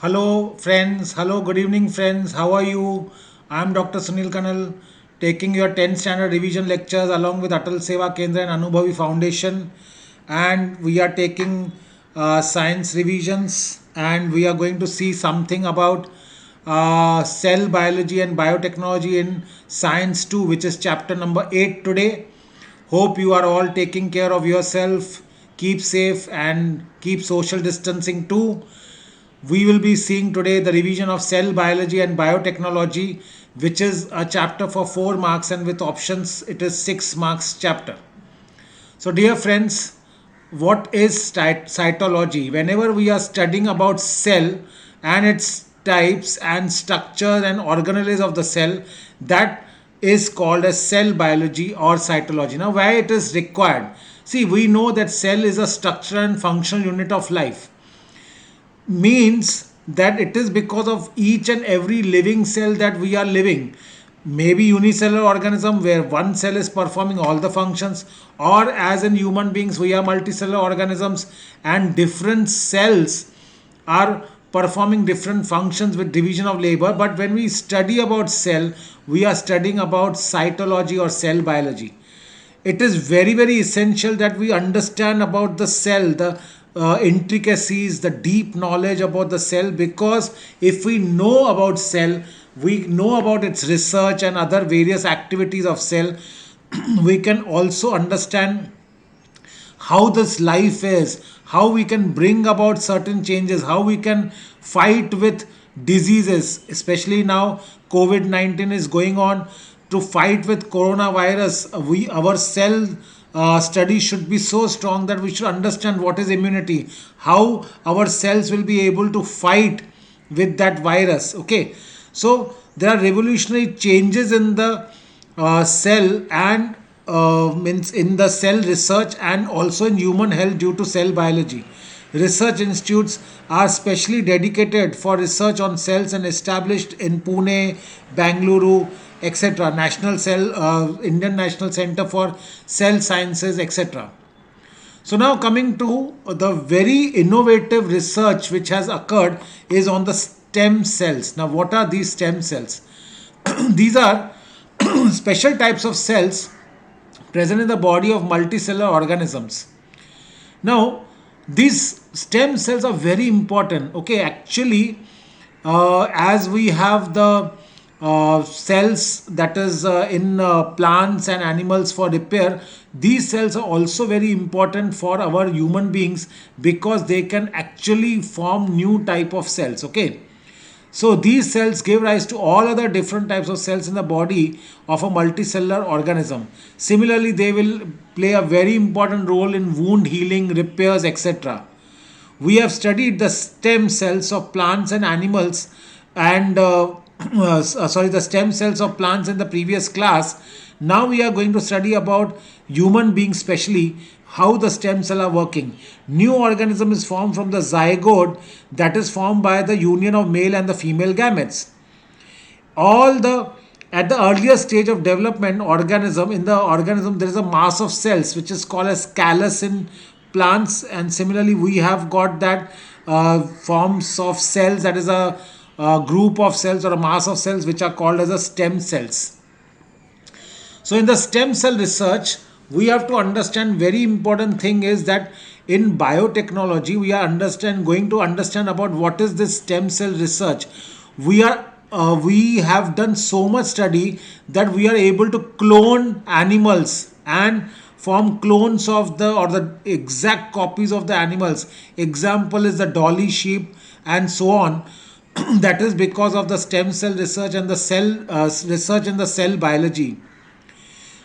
Hello, friends. Hello, good evening, friends. How are you? I'm Dr. Sunil Kanal, taking your 10th standard revision lectures along with Atal Seva Kendra and Anubhavi Foundation. And we are taking science revisions, and we are going to see something about cell biology and biotechnology in Science 2, which is chapter number 8 today. Hope you are all taking care of yourself. Keep safe and keep social distancing too. We will be seeing today the revision of cell biology and biotechnology, which is a chapter for 4 marks, and with options it is 6 marks chapter. So dear friends, what is cytology? Whenever we are studying about cell and its types and structure and organelles of the cell, that is called as cell biology or cytology. Now why it is required? See, we know that cell is a structural and functional unit of life, means that it is because of each and every living cell that we are living. Maybe unicellular organism where one cell is performing all the functions, or as in human beings we are multicellular organisms and different cells are performing different functions with division of labor. But when we study about cell, we are studying about cytology or cell biology. It is very very essential that we understand about the cell, the intricacies, the deep knowledge about the cell, because if we know about cell, we know about its research and other various activities of cell, we can also understand how this life is, how we can bring about certain changes, how we can fight with diseases, especially now COVID 19 is going on. To fight with coronavirus, our cell study should be so strong that we should understand what is immunity, how our cells will be able to fight with that virus. Okay, so there are revolutionary changes in the cell and means in the cell research and also in human health due to cell biology. Research institutes are specially dedicated for research on cells and established in Pune, Bangalore, etc. National Cell, Indian National Center for Cell Sciences, etc. So now coming to the very innovative research which has occurred is on the stem cells. Now what are these stem cells? These are special types of cells present in the body of multicellular organisms. Now, these stem cells are very important. Okay, actually, as we have the cells that is in plants and animals for repair, these cells are also very important for our human beings because they can actually form new type of cells. Okay, so these cells give rise to all other different types of cells in the body of a multicellular organism. Similarly, they will play a very important role in wound healing, repairs, etc. We have studied the stem cells of plants and animals and the stem cells of plants in the previous class. Now we are going to study about human beings, especially how the stem cell are working. New organism is formed from the zygote, that is formed by the union of male and the female gametes. All the At the earlier stage of development organism, in the organism there is a mass of cells which is called as callus in plants, and similarly we have got that forms of cells, that is a group of cells or a mass of cells which are called as a stem cells. So in the stem cell research, we have to understand very important thing is that in biotechnology we are going to understand about what is this stem cell research. We have done so much study that we are able to clone animals and form clones of the exact copies of the animals. Example is the dolly sheep and so on. That is because of the stem cell research and the cell research in the cell biology.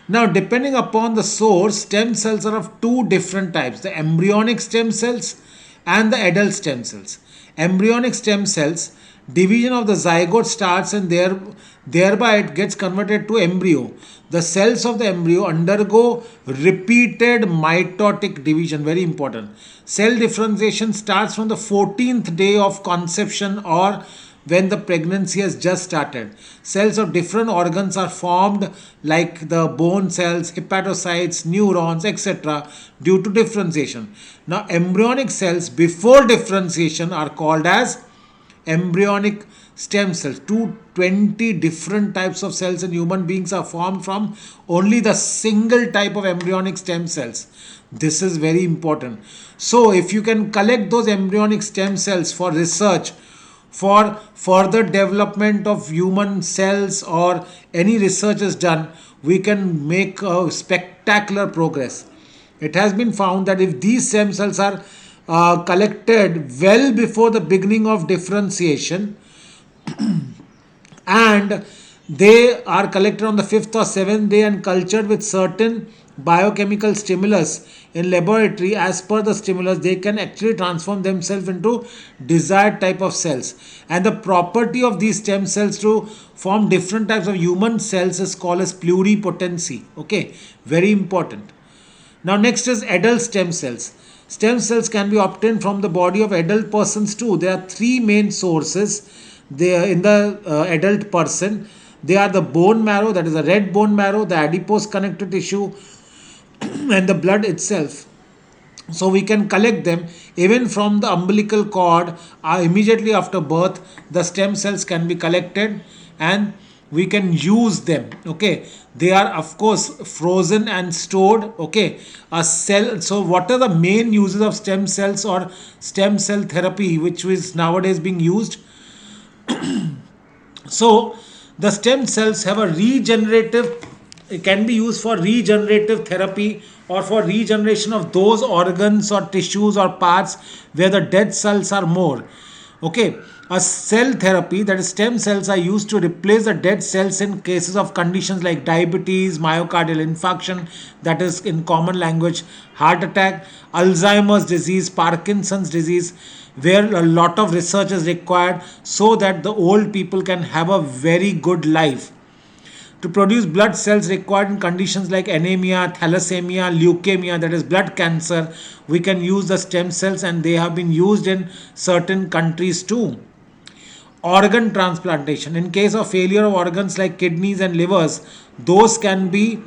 Now, depending upon the source, stem cells are of two different types, the embryonic stem cells and the adult stem cells. Embryonic stem cells, division of the zygote starts and thereby it gets converted to embryo. The cells of the embryo undergo repeated mitotic division, very important. Cell differentiation starts from the 14th day of conception or when the pregnancy has just started. Cells of different organs are formed like the bone cells, hepatocytes, neurons, etc. due to differentiation. Now, embryonic cells before differentiation are called as embryonic stem cells. 220 different types of cells in human beings are formed from only the single type of embryonic stem cells. This is very important. So if you can collect those embryonic stem cells for research, for further development of human cells, or any research is done, we can make a spectacular progress. It has been found that if these stem cells are collected well before the beginning of differentiation, and they are collected on the fifth or seventh day and cultured with certain biochemical stimulus in laboratory, as per the stimulus they can actually transform themselves into desired type of cells. And the property of these stem cells to form different types of human cells is called as pluripotency. Okay, very important. Now next is adult stem cells. Stem cells can be obtained from the body of adult persons too. There are three main sources. They are in the adult person. They are the bone marrow, that is the red bone marrow, the adipose connective tissue, and the blood itself. So we can collect them even from the umbilical cord. Immediately after birth, the stem cells can be collected and we can use them. Okay, they are of course frozen and stored. Okay, a cell. So what are the main uses of stem cells or stem cell therapy, which is nowadays being used? So the stem cells have a regenerative, it can be used for regenerative therapy or for regeneration of those organs or tissues or parts where the dead cells are more. Okay, a cell therapy, that is stem cells, are used to replace the dead cells in cases of conditions like diabetes, myocardial infarction, that is in common language heart attack, Alzheimer's disease, Parkinson's disease, where a lot of research is required so that the old people can have a very good life. To produce blood cells required in conditions like anemia, thalassemia, leukemia, that is blood cancer, we can use the stem cells, and they have been used in certain countries too. Organ transplantation. In case of failure of organs like kidneys and livers, those can be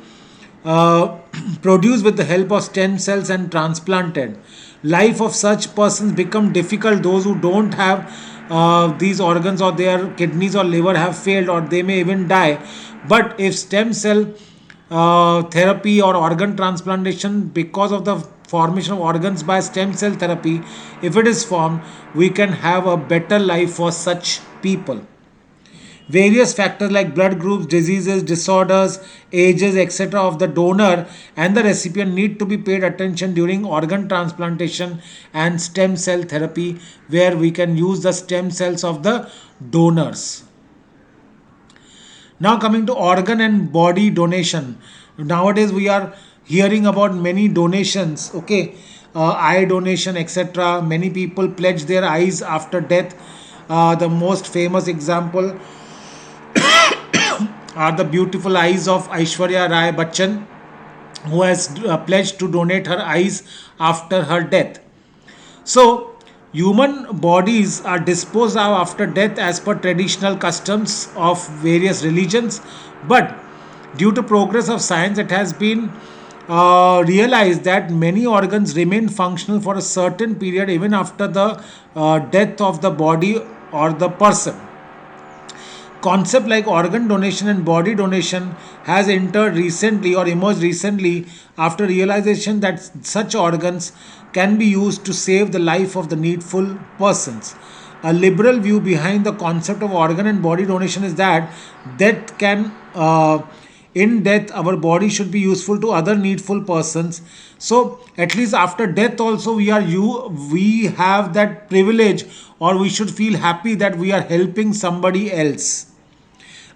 uh, produced with the help of stem cells and transplanted. Life of such persons become difficult. Those who don't have these organs, or their kidneys or liver have failed, or they may even die. But if stem cell therapy or organ transplantation, because of the formation of organs by stem cell therapy, if it is formed, we can have a better life for such people. Various factors like blood groups, diseases, disorders, ages, etc. of the donor and the recipient need to be paid attention during organ transplantation and stem cell therapy, where we can use the stem cells of the donors. Now coming to organ and body donation. Nowadays we are hearing about many donations. Okay, eye donation, etc. Many people pledge their eyes after death. The most famous example are the beautiful eyes of Aishwarya Rai Bachchan, who has pledged to donate her eyes after her death. So, human bodies are disposed of after death as per traditional customs of various religions, but due to progress of science, it has been realized that many organs remain functional for a certain period even after the death of the body or the person. Concept like organ donation and body donation has entered recently or emerged recently after realization that such organs can be used to save the life of the needful persons. A liberal view behind the concept of organ and body donation is that death can in death our body should be useful to other needful persons. So at least after death also we have that privilege, or we should feel happy that we are helping somebody else.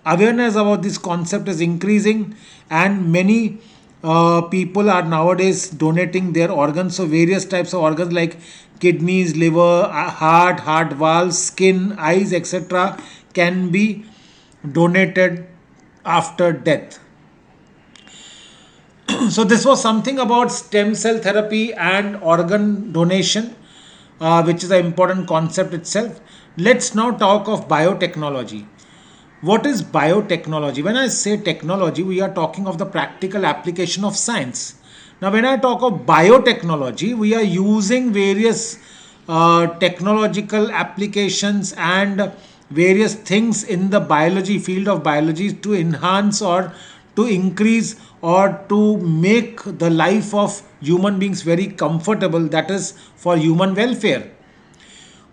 Awareness about this concept is increasing, and many people are nowadays donating their organs. So various types of organs like kidneys, liver, heart valves, skin, eyes, etc. can be donated after death. So this was something about stem cell therapy and organ donation, which is an important concept itself. Let's now talk of biotechnology. What is biotechnology? When I say technology, we are talking of the practical application of science. Now, when I talk of biotechnology, we are using various technological applications and various things in the biology field of biology to enhance or to increase or to make the life of human beings very comfortable, that is for human welfare.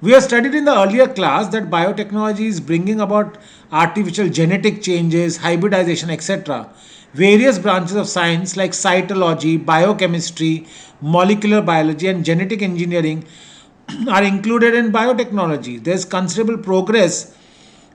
We have studied in the earlier class that biotechnology is bringing about artificial genetic changes, hybridization, etc. Various branches of science like cytology, biochemistry, molecular biology, and genetic engineering are included in biotechnology. There's considerable progress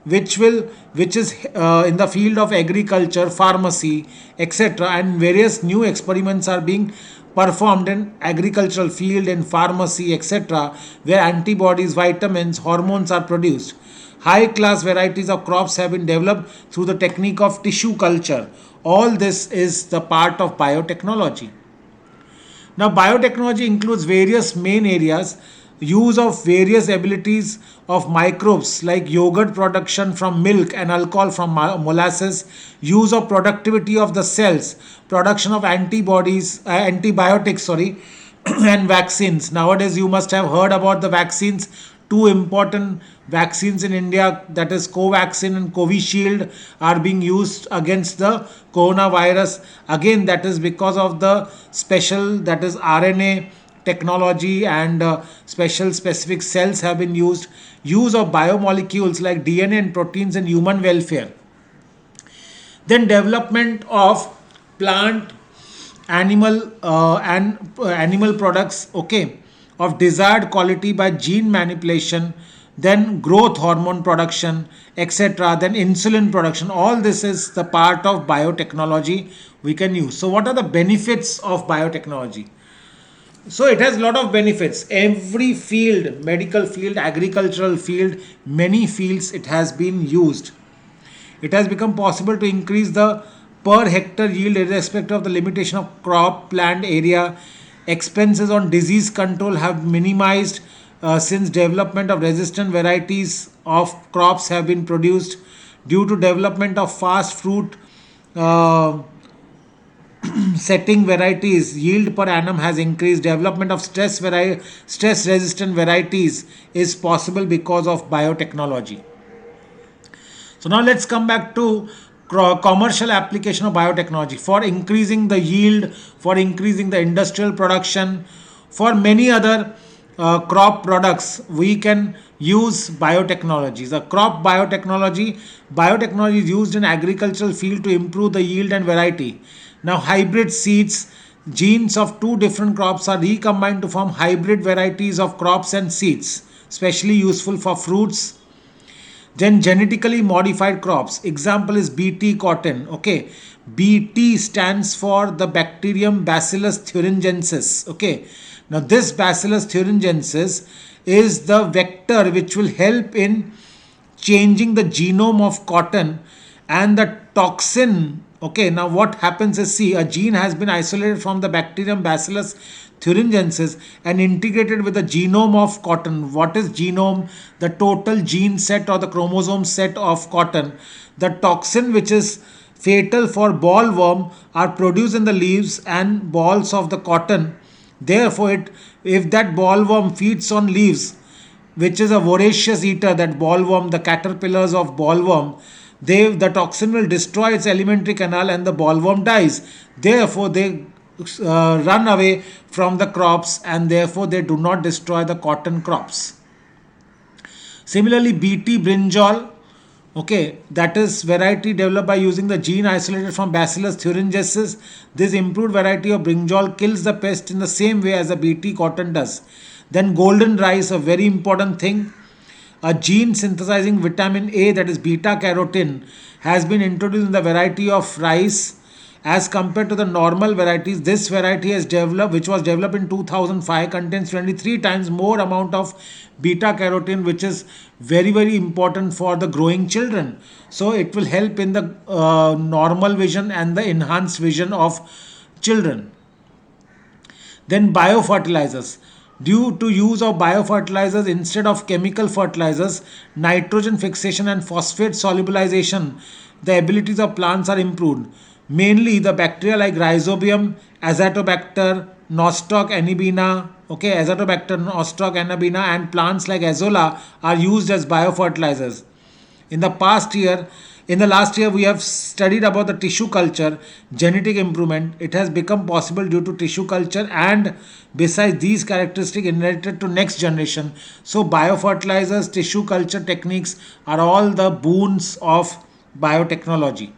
which is in the field of agriculture, pharmacy, etc., and various new experiments are being performed in agricultural field and pharmacy, etc., where antibodies, vitamins, hormones are produced. High class varieties of crops have been developed through the technique of tissue culture. All this is the part of biotechnology. Now, biotechnology includes various main areas: use of various abilities of microbes like yogurt production from milk and alcohol from molasses, use of productivity of the cells, production of antibiotics, and vaccines. Nowadays, you must have heard about the vaccines. Two important vaccines in India, that is Covaxin and Covishield, are being used against the coronavirus. Again, that is because of the special, that is RNA technology, and special specific cells have been used. Use of biomolecules like DNA and proteins in human welfare. Then development of plant, animal and animal products, okay, of desired quality by gene manipulation, then growth hormone production, etc., then insulin production. All this is the part of biotechnology we can use. So what are the benefits of biotechnology? So it has a lot of benefits. Every field, medical field, agricultural field, many fields, it has been used. It has become possible to increase the per hectare yield irrespective of the limitation of crop, plant area. Expenses on disease control have minimized since development of resistant varieties of crops have been produced. Due to development of fast fruit uh, setting varieties, yield per annum has increased. Development of stress resistant varieties is possible because of biotechnology. So now let's come back to commercial application of biotechnology for increasing the yield, for increasing the industrial production, for many other crop products. We can use biotechnology. The crop biotechnology is used in agricultural field to improve the yield and variety. Now hybrid seeds, genes of two different crops are recombined to form hybrid varieties of crops and seeds, especially useful for fruits. Then genetically modified crops. Example is BT cotton. Okay. BT stands for the bacterium Bacillus thuringiensis. Okay. Now this Bacillus thuringiensis is the vector which will help in changing the genome of cotton and the toxin. Okay, now what happens is, see, a gene has been isolated from the bacterium Bacillus thuringiensis and integrated with the genome of cotton. What is genome? The total gene set or the chromosome set of cotton. The toxin which is fatal for bollworm are produced in the leaves and balls of the cotton. Therefore, if that bollworm feeds on leaves, which is a voracious eater, that bollworm, the caterpillars of bollworm, the toxin will destroy its alimentary canal and the bollworm dies. Therefore, they run away from the crops and therefore they do not destroy the cotton crops. Similarly, BT brinjal, okay, that is variety developed by using the gene isolated from Bacillus thuringiensis. This improved variety of brinjal kills the pest in the same way as the BT cotton does. Then golden rice, a very important thing. A gene synthesizing vitamin A, that is beta carotene, has been introduced in the variety of rice as compared to the normal varieties. This variety has developed, which was developed in 2005, contains 23 times more amount of beta carotene, which is very, very important for the growing children. So it will help in the normal vision and the enhanced vision of children. Then biofertilizers. Due to use of biofertilizers instead of chemical fertilizers, nitrogen fixation and phosphate solubilization, the abilities of plants are improved. Mainly the bacteria like Rhizobium, Azotobacter, Nostoc, Anibina, okay, Azotobacter, Nostoc, Anabina, and plants like Azolla are used as biofertilizers. In the past year, in the last year, we have studied about the tissue culture, genetic improvement. It has become possible due to tissue culture, and besides these characteristics inherited to next generation. So biofertilizers, tissue culture techniques are all the boons of biotechnology.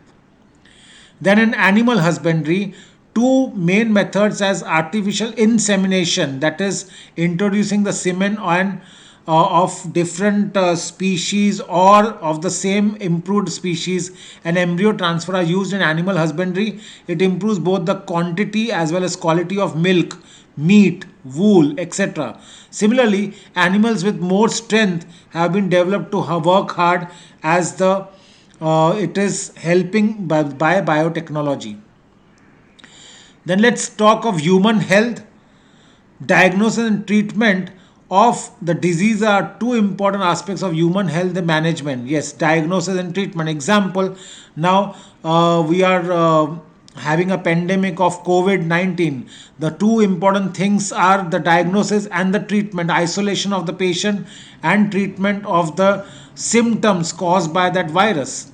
Then in animal husbandry, two main methods as artificial insemination, that is introducing the semen on of different species or of the same improved species, and embryo transfer are used in animal husbandry. It improves both the quantity as well as quality of milk, meat, wool, etc. Similarly, animals with more strength have been developed to work hard as the it is helping by biotechnology. Then let's talk of human health. Diagnosis and treatment of the disease are two important aspects of human health management. Yes, diagnosis and treatment. Example, now we are having a pandemic of COVID-19. The two important things are the diagnosis and the treatment, isolation of the patient, and treatment of the symptoms caused by that virus.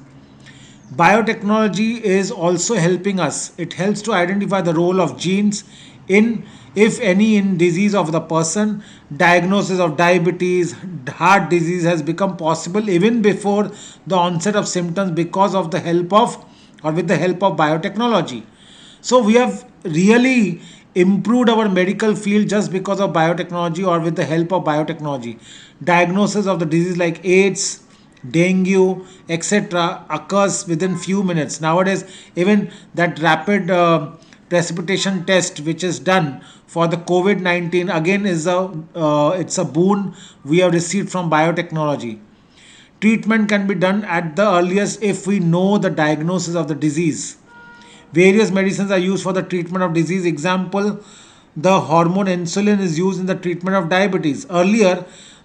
Biotechnology is also helping us. It helps to identify the role of genes in, if any, in disease of the person. Diagnosis of diabetes, heart disease has become possible even before the onset of symptoms because of the help of, or with the help of biotechnology. So we have really improved our medical field just because of biotechnology or with the help of biotechnology. Diagnosis of the disease like AIDS, dengue, etc. occurs within few minutes. Nowadays, even that rapid precipitation test which is done for the COVID-19 again is a it's a boon we have received from biotechnology. Treatment can be done at the earliest if we know the diagnosis of the disease. Various medicines are used for the treatment of disease. Example, the hormone insulin is used in the treatment of diabetes. Earlier,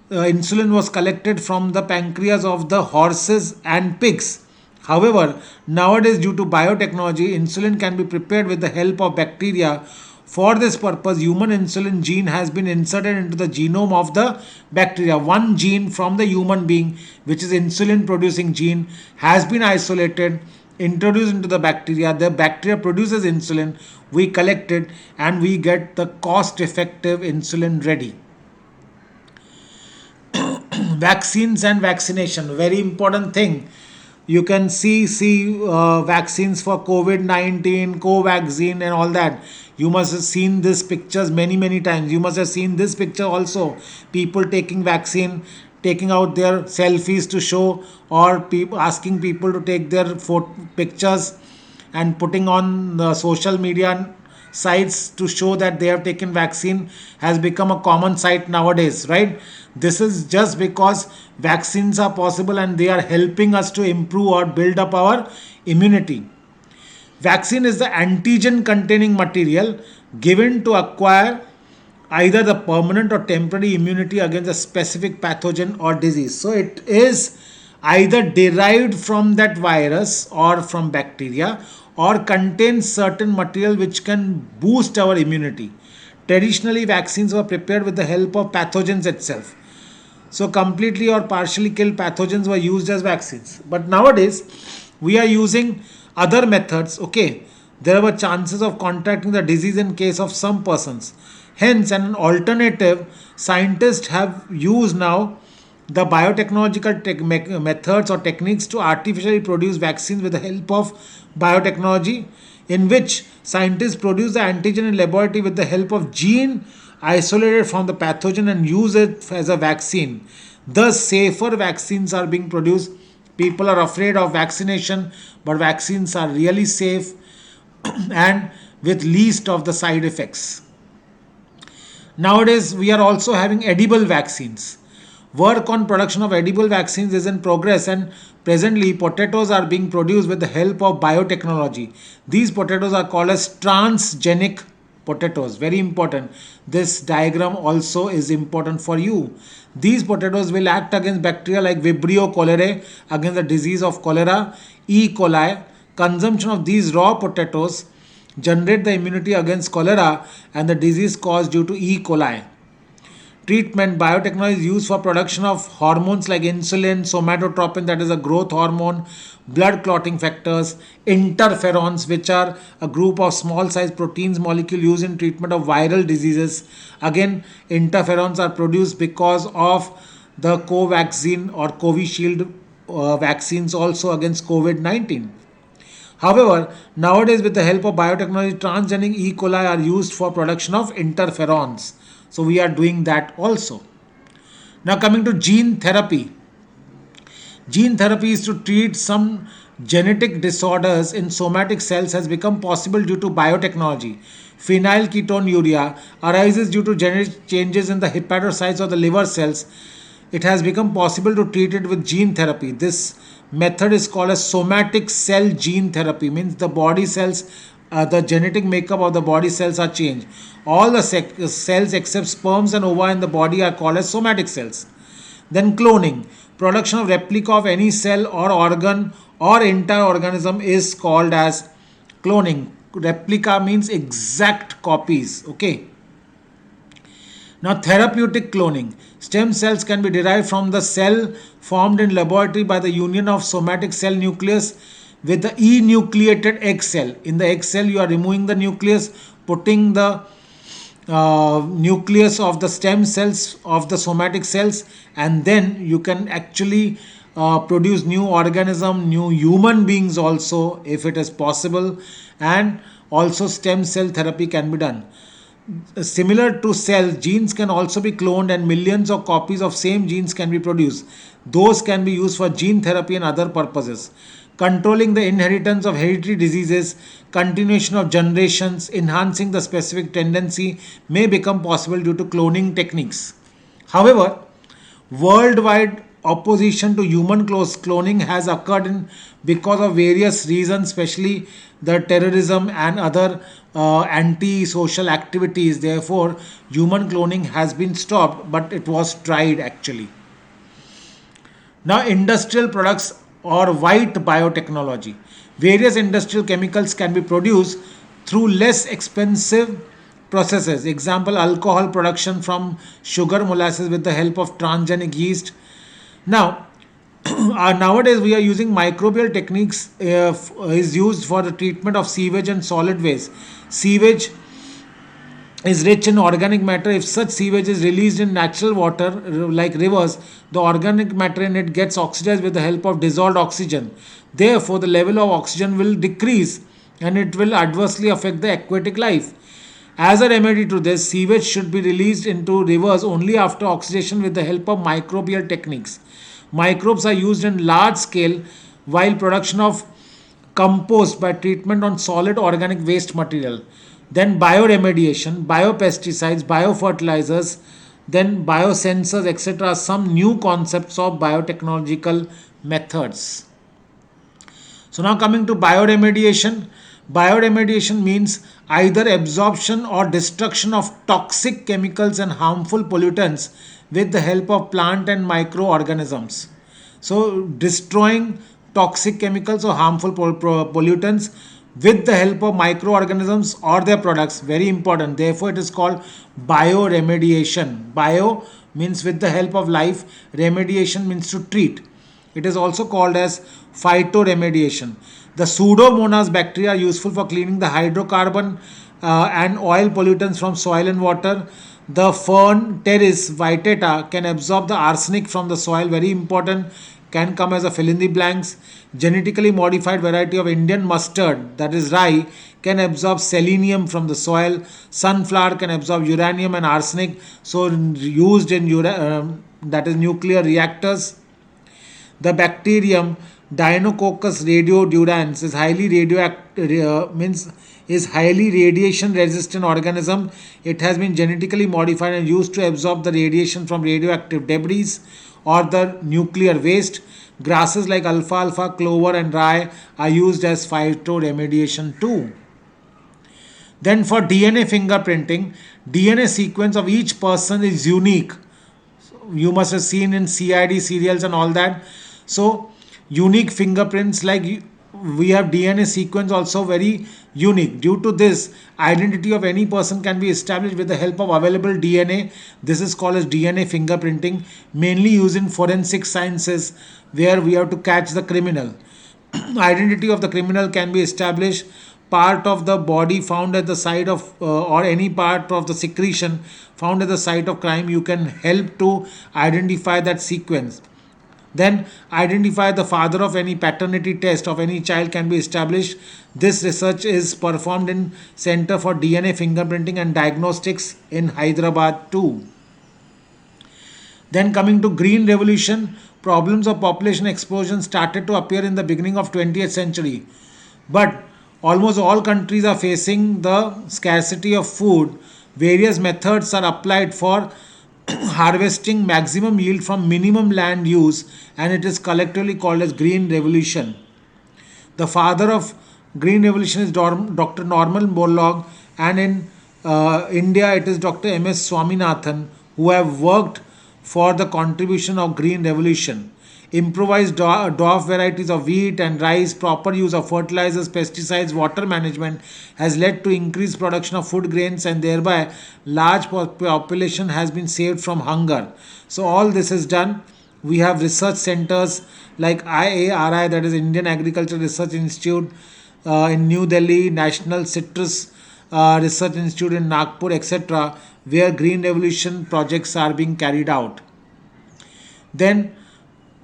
insulin was collected from the pancreas of the horses and pigs. However, nowadays, due to biotechnology, insulin can be prepared with the help of bacteria. For this purpose, human insulin gene has been inserted into the genome of the bacteria. One gene from the human being, which is insulin producing gene, has been isolated, introduced into the bacteria. The bacteria produces insulin, we collect it, and we get the cost effective insulin ready. Vaccines and vaccination, very important thing. You can see vaccines for COVID-19, Covaxin, and all that. You must have seen these pictures many times. You must have seen this picture also. People taking vaccine, taking out their selfies to show, or people asking people to take their pictures and putting on the social media sites to show that they have taken vaccine has become a common sight nowadays, right? This is just because vaccines are possible and they are helping us to improve or build up our immunity. Vaccine is the antigen containing material given to acquire either the permanent or temporary immunity against a specific pathogen or disease. So it is either derived from that virus or from bacteria, or contains certain material which can boost our immunity. Traditionally, vaccines were prepared with the help of pathogens itself. So completely or partially killed pathogens were used as vaccines. But nowadays, we are using other methods. Okay, there were chances of contracting the disease in case of some persons. Hence, an alternative, scientists have used now the biotechnological methods or techniques to artificially produce vaccines with the help of biotechnology, in which scientists produce the antigen in laboratory with the help of gene isolated from the pathogen and use it as a vaccine. Thus, safer vaccines are being produced. People are afraid of vaccination, but vaccines are really safe and with least of the side effects. Nowadays, we are also having edible vaccines. Work on production of edible vaccines is in progress, and presently potatoes are being produced with the help of biotechnology. These potatoes are called as transgenic potatoes. Very important. This diagram also is important for you. These potatoes will act against bacteria like Vibrio cholerae, against the disease of cholera, E. coli. Consumption of these raw potatoes generate the immunity against cholera and the disease caused due to E. coli. treatment, biotechnology is used for production of hormones like insulin, somatotropin, that is a growth hormone, blood clotting factors, interferons, which are a group of small size proteins molecule used in treatment of viral diseases. Again, interferons are produced because of the Covaxin or Covishield vaccines also against COVID 19. However, nowadays with the help of biotechnology, transgenic E. coli are used for production of interferons. So we are doing that also. Now coming to gene therapy. Gene therapy is to treat some genetic disorders in somatic cells has become possible due to biotechnology. Phenylketonuria arises due to genetic changes in the hepatocytes or the liver cells. It has become possible to treat it with gene therapy. This method is called as somatic cell gene therapy, means the body cells, the genetic makeup of the body cells are changed. All the cells except sperms and ova in the body are called as somatic cells. Then cloning. Production of replica of any cell or organ or entire organism is called as cloning. Replica means exact copies. Okay. Now, therapeutic cloning. Stem cells can be derived from the cell formed in laboratory by the union of somatic cell nucleus with the enucleated egg cell. In the egg cell, you are removing the nucleus, putting the nucleus of the stem cells of the somatic cells, and then you can actually produce new organism, new human beings also, if it is possible, and also stem cell therapy can be done. Similar to cells, genes can also be cloned and millions of copies of same genes can be produced. Those can be used for gene therapy and other purposes. Controlling the inheritance of hereditary diseases, continuation of generations, enhancing the specific tendency may become possible due to cloning techniques. However, worldwide opposition to human cloning has occurred because of various reasons, especially the terrorism and other anti-social activities. Therefore, human cloning has been stopped, but it was tried actually. Now, industrial products or white biotechnology. Various industrial chemicals can be produced through less expensive processes. Example, alcohol production from sugar molasses with the help of transgenic yeast. Now, nowadays we are using microbial techniques is used for the treatment of sewage and solid waste. Sewage is rich in organic matter. If such sewage is released in natural water like rivers, the organic matter in it gets oxidized with the help of dissolved oxygen. Therefore, the level of oxygen will decrease and it will adversely affect the aquatic life. As a remedy to this, sewage should be released into rivers only after oxidation with the help of microbial techniques. Microbes are used in large scale while production of compost by treatment on solid organic waste material. Then bioremediation, biopesticides, biofertilizers, then biosensors, etc. are some new concepts of biotechnological methods. So now coming to bioremediation. Bioremediation means either absorption or destruction of toxic chemicals and harmful pollutants with the help of plant and microorganisms. So destroying toxic chemicals or harmful pollutants with the help of microorganisms or their products, very important. Therefore, it is called bioremediation. Bio means with the help of life, remediation means to treat. It is also called as phytoremediation. The Pseudomonas bacteria are useful for cleaning the hydrocarbon and oil pollutants from soil and water. The fern Pteris vitata can absorb the arsenic from the soil, very important, can come as a fill in the blanks. Genetically modified variety of Indian mustard, that is rye, can absorb selenium from the soil. Sunflower can absorb uranium and arsenic, so used in that is nuclear reactors. The bacterium Deinococcus radiodurans is highly is highly radiation resistant organism. It has been genetically modified and used to absorb the radiation from radioactive debris or the nuclear waste. Grasses like alfalfa, clover, and rye are used as phytoremediation too. Then for DNA fingerprinting, DNA sequence of each person is unique. You must have seen in CID serials and all that. So unique fingerprints like we have DNA sequence also very unique. Due to this, identity of any person can be established with the help of available DNA. This is called as DNA fingerprinting, mainly used in forensic sciences, where we have to catch the criminal. Identity of the criminal can be established. Part of the body found at the site of or any part of the secretion found at the site of crime, you can help to identify that sequence. Then identify the father of any paternity test of any child can be established. This research is performed in Center for DNA Fingerprinting and Diagnostics in Hyderabad too. Then coming to green revolution, problems of population explosion started to appear in the beginning of 20th century. But almost all countries are facing the scarcity of food. Various methods are applied for harvesting maximum yield from minimum land use, and it is collectively called as green revolution. The father of green revolution is Dr. Norman Borlaug, and in India it is Dr. M.S. Swaminathan, who have worked for the contribution of green revolution. Improvised dwarf varieties of wheat and rice, proper use of fertilizers, pesticides, water management has led to increased production of food grains, and thereby large population has been saved from hunger. So all this is done. We have research centers like IARI, that is Indian Agricultural Research Institute in New Delhi, National Citrus Research Institute in Nagpur, etc., where green revolution projects are being carried out. Then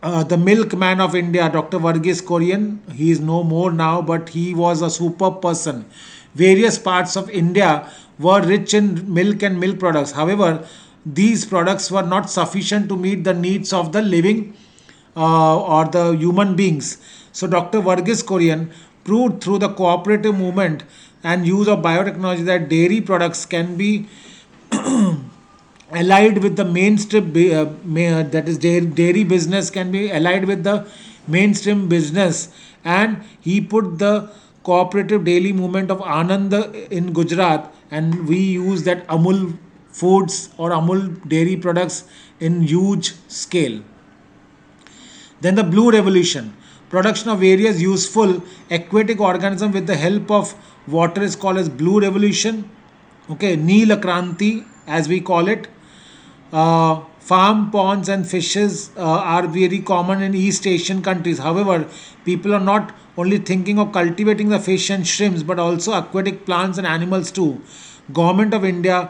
the milkman of India, Dr. Varghese Kurian, he is no more now, but he was a superb person. Various parts of India were rich in milk and milk products. However, these products were not sufficient to meet the needs of the living or the human beings. So, Dr. Varghese Kurian proved through the cooperative movement and use of biotechnology that dairy products can be allied with the mainstream that is dairy business can be allied with the mainstream business, and he put the cooperative daily movement of Anand in Gujarat, and we use that Amul foods or Amul dairy products in huge scale. Then the blue revolution, production of various useful aquatic organisms with the help of water is called as blue revolution. Okay, Neela Kranti as we call it. Farm ponds and fishes are very common in East Asian countries. However, people are not only thinking of cultivating the fish and shrimps, but also aquatic plants and animals too. Government of India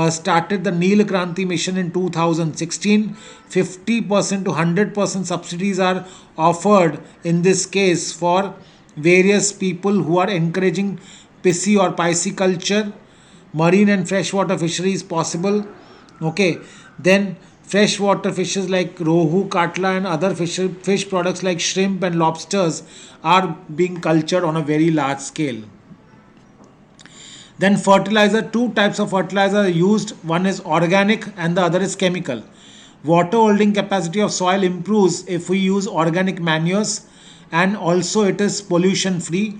started the Neel Kranti mission in 2016. 50% to 100% subsidies are offered in this case for various people who are encouraging pisci or pisciculture. Marine and freshwater fisheries possible. Okay, then freshwater fishes like rohu, katla, and other fish products like shrimp and lobsters are being cultured on a very large scale. Then fertilizer, two types of fertilizer are used. One is organic and the other is chemical. Water holding capacity of soil improves if we use organic manures, and also it is pollution free.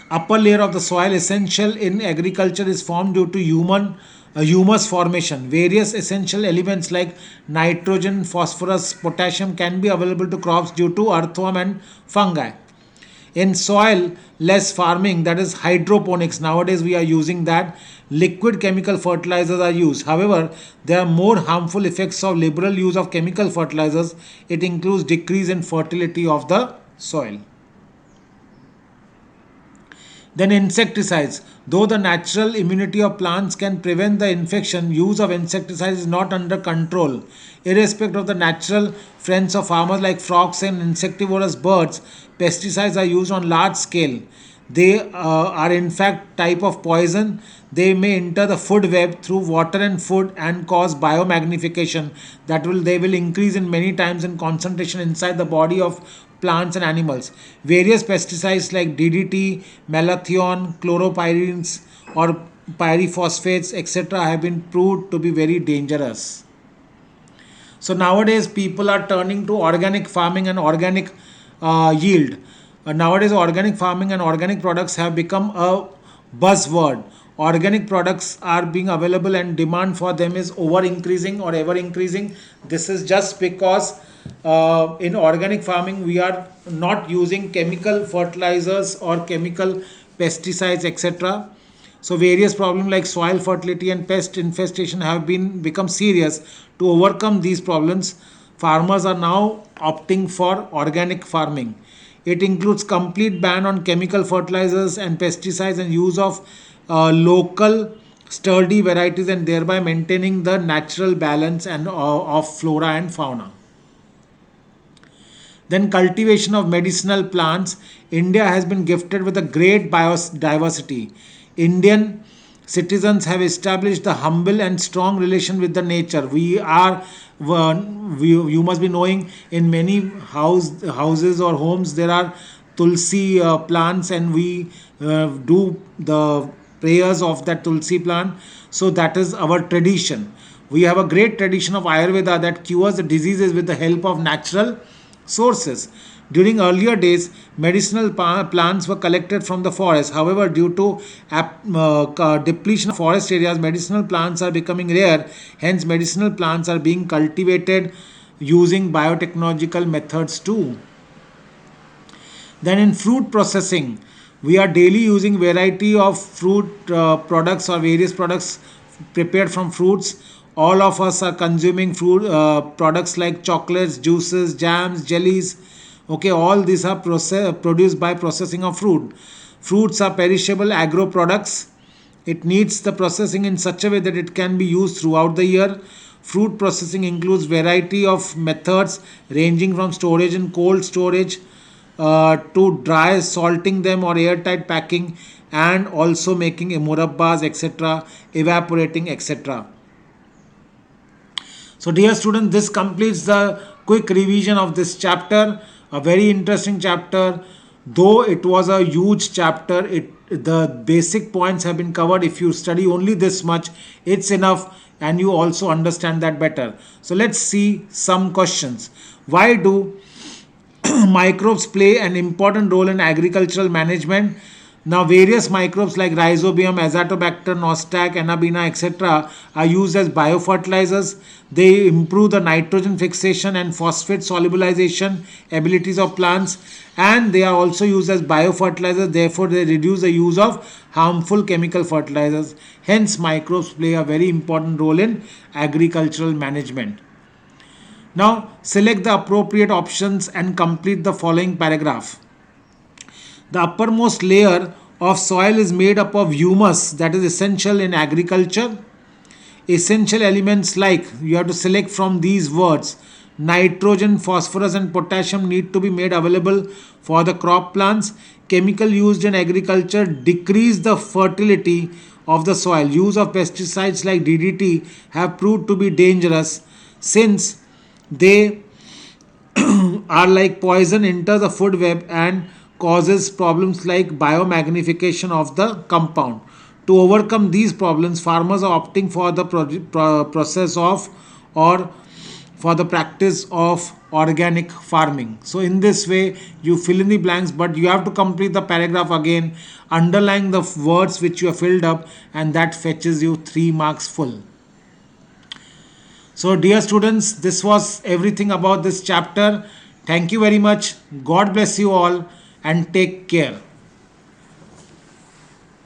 Upper layer of the soil essential in agriculture is formed due to humus formation. Various essential elements like nitrogen, phosphorus, potassium can be available to crops due to earthworm and fungi. In soil less farming, that is hydroponics, nowadays we are using that, liquid chemical fertilizers are used. However, there are more harmful effects of liberal use of chemical fertilizers. It includes decrease in fertility of the soil. Then insecticides. Though the natural immunity of plants can prevent the infection, use of insecticides is not under control. Irrespective of the natural friends of farmers like frogs and insectivorous birds, pesticides are used on large scale. They are in fact type of poison. They may enter the food web through water and food and cause biomagnification. They will increase in many times in concentration inside the body of plants and animals. Various pesticides like DDT, malathion, chloropyrines, or pyriphosphates, etc., have been proved to be very dangerous. So nowadays people are turning to organic farming and organic yield. Nowadays organic farming and organic products have become a buzzword. organic products are being available and demand for them is over increasing or ever increasing. This is just because in organic farming we are not using chemical fertilizers or chemical pesticides, etc. So various problems like soil fertility and pest infestation have been become serious. To overcome these problems, farmers are now opting for organic farming. It includes complete ban on chemical fertilizers and pesticides and use of local sturdy varieties, and thereby maintaining the natural balance and of flora and fauna. Then cultivation of medicinal plants. India has been gifted with a great biodiversity. Indian citizens have established a humble and strong relation with the nature. You must be knowing, in many houses or homes there are tulsi plants, and we do the prayers of that tulsi plant. So that is our tradition. We have a great tradition of Ayurveda that cures the diseases with the help of natural sources. During earlier days, medicinal plants were collected from the forest. However, due to depletion of forest areas, medicinal plants are becoming rare. Hence, medicinal plants are being cultivated using biotechnological methods too. Then in fruit processing, we are daily using variety of fruit products or various products prepared from fruits. All of us are consuming fruit products like chocolates, juices, jams, jellies. Okay, all these are produced by processing of fruit. Fruits are perishable agro products. It needs the processing in such a way that it can be used throughout the year. Fruit processing includes variety of methods ranging from storage and cold storage to dry salting them or airtight packing, and also making murabbas, etc., evaporating, etc. So dear students, this completes the quick revision of this chapter. A very interesting chapter. Though it was a huge chapter, the basic points have been covered. If you study only this much, it's enough, and you also understand that better. So let's see some questions. Why do microbes play an important role in agricultural management? Now, various microbes like Rhizobium, Azotobacter, Nostac, Anabina, etc., are used as biofertilizers. They improve the nitrogen fixation and phosphate solubilization abilities of plants, and they are also used as biofertilizers. Therefore, they reduce the use of harmful chemical fertilizers. Hence, microbes play a very important role in agricultural management. Now, select the appropriate options and complete the following paragraph. The uppermost layer of soil is made up of humus, that is essential in agriculture. Essential elements like, you have to select from these words: nitrogen, phosphorus, and potassium need to be made available for the crop plants. Chemical used in agriculture decrease the fertility of the soil. Use of pesticides like DDT have proved to be dangerous, since they are like poison, enter the food web and causes problems like biomagnification of the compound. To overcome these problems, farmers are opting for the process of, or for the practice of, organic farming. So in this way you fill in the blanks, but you have to complete the paragraph again, underline the words which you have filled up, and that fetches you 3 marks full. So dear students, this was everything about this chapter. Thank you very much. God bless you all and take care.